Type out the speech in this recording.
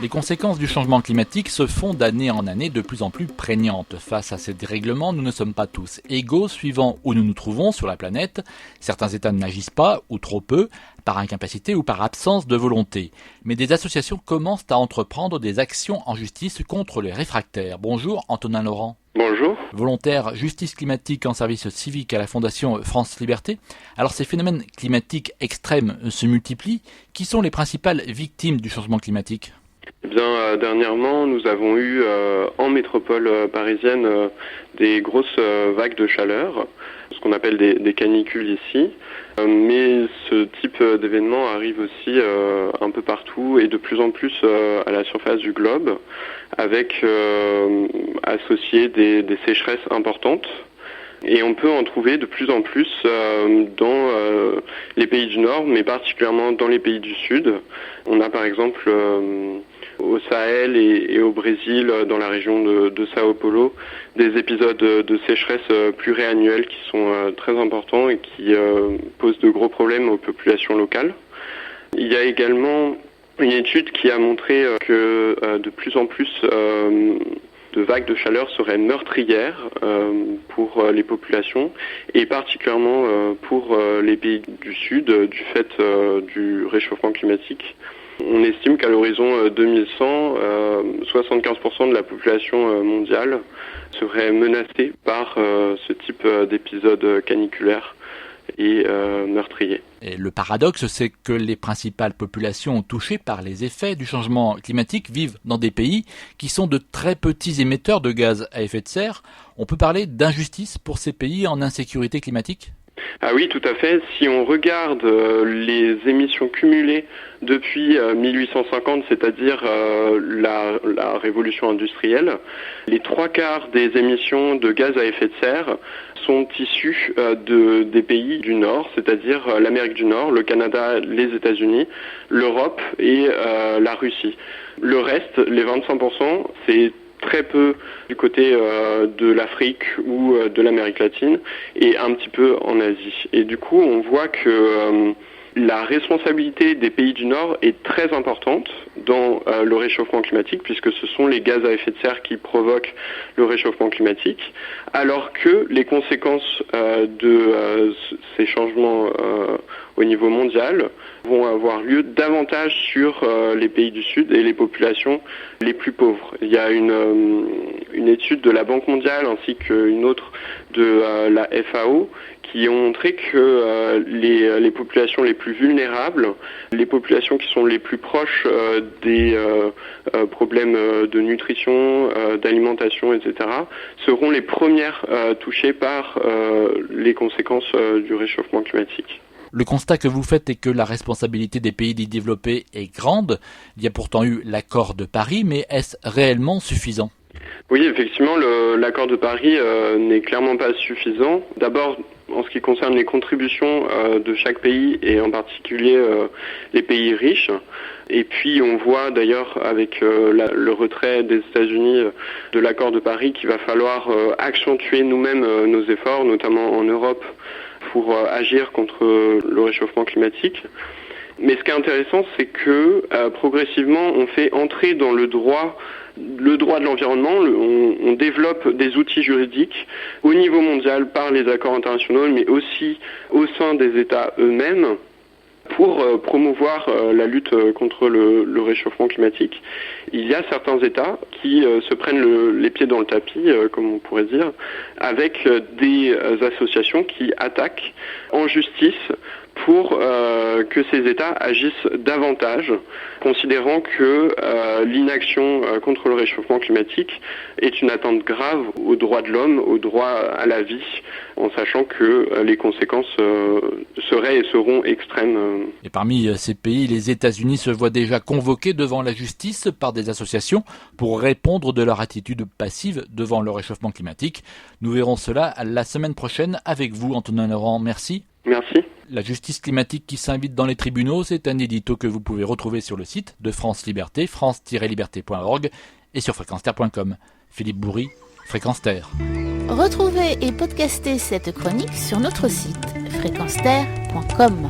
Les conséquences du changement climatique se font d'année en année de plus en plus prégnantes. Face à ces dérèglements, nous ne sommes pas tous égaux suivant où nous nous trouvons sur la planète. Certains États n'agissent pas, ou trop peu, par incapacité ou par absence de volonté. Mais des associations commencent à entreprendre des actions en justice contre les réfractaires. Bonjour Antonin Laurent. Bonjour. Volontaire justice climatique en service civique à la Fondation France Liberté. Alors ces phénomènes climatiques extrêmes se multiplient. Qui sont les principales victimes du changement climatique ? Eh bien, dernièrement, nous avons eu en métropole parisienne des grosses vagues de chaleur, ce qu'on appelle des canicules ici. Mais ce type d'événement arrive aussi un peu partout et de plus en plus à la surface du globe, avec associé des sécheresses importantes. Et on peut en trouver de plus en plus dans les pays du Nord, mais particulièrement dans les pays du Sud. On a par exemple au Sahel et au Brésil, dans la région de Sao Paulo, des épisodes de sécheresse pluriannuels qui sont très importants et qui posent de gros problèmes aux populations locales. Il y a également une étude qui a montré que de plus en plus de vagues de chaleur seraient meurtrières pour les populations et particulièrement pour les pays du Sud du fait du réchauffement climatique. On estime qu'à l'horizon 2100, 75% de la population mondiale serait menacée par ce type d'épisode caniculaire et meurtrier. Et le paradoxe, c'est que les principales populations touchées par les effets du changement climatique vivent dans des pays qui sont de très petits émetteurs de gaz à effet de serre. On peut parler d'injustice pour ces pays en insécurité climatique ? Ah oui, tout à fait. Si on regarde les émissions cumulées depuis 1850, c'est-à-dire la révolution industrielle, les 3/4 des émissions de gaz à effet de serre sont issues des pays du Nord, c'est-à-dire l'Amérique du Nord, le Canada, les États-Unis, l'Europe et la Russie. Le reste, les 25%, c'est très peu du côté de l'Afrique ou de l'Amérique latine et un petit peu en Asie. Et du coup, on voit que la responsabilité des pays du Nord est très importante dans le réchauffement climatique, puisque ce sont les gaz à effet de serre qui provoquent le réchauffement climatique, alors que les conséquences de ces changements au niveau mondial vont avoir lieu davantage sur les pays du Sud et les populations les plus pauvres. Il y a une étude de la Banque mondiale ainsi qu'une autre de la FAO qui ont montré que les populations les plus vulnérables, les populations qui sont les plus proches des problèmes de nutrition, d'alimentation, etc., seront les premières touchées par les conséquences du réchauffement climatique. Le constat que vous faites est que la responsabilité des pays développés est grande. Il y a pourtant eu l'accord de Paris, mais est-ce réellement suffisant ? Oui, effectivement, l'accord de Paris n'est clairement pas suffisant. D'abord, en ce qui concerne les contributions de chaque pays et en particulier les pays riches. Et puis on voit d'ailleurs avec le retrait des États-Unis de l'accord de Paris qu'il va falloir accentuer nous-mêmes nos efforts, notamment en Europe, pour agir contre le réchauffement climatique. Mais ce qui est intéressant, c'est que progressivement, on fait entrer dans le droit de l'environnement, on développe des outils juridiques au niveau mondial par les accords internationaux, mais aussi au sein des États eux-mêmes, pour promouvoir la lutte contre le réchauffement climatique. Il y a certains États qui se prennent les pieds dans le tapis, comme on pourrait dire, avec des associations qui attaquent en justice pour que ces États agissent davantage, considérant que l'inaction contre le réchauffement climatique est une atteinte grave aux droits de l'homme, au droit à la vie, en sachant que les conséquences seraient et seront extrêmes. Et parmi ces pays, les États-Unis se voient déjà convoqués devant la justice par des associations pour répondre de leur attitude passive devant le réchauffement climatique. Nous verrons cela la semaine prochaine avec vous, Antonin Laurent. Merci. Merci. La justice climatique qui s'invite dans les tribunaux, c'est un édito que vous pouvez retrouver sur le site de France Liberté, france-liberté.org et sur fréquence-terre.com. Philippe Bourri, Fréquence Terre. Retrouvez et podcastez cette chronique sur notre site fréquence-terre.com.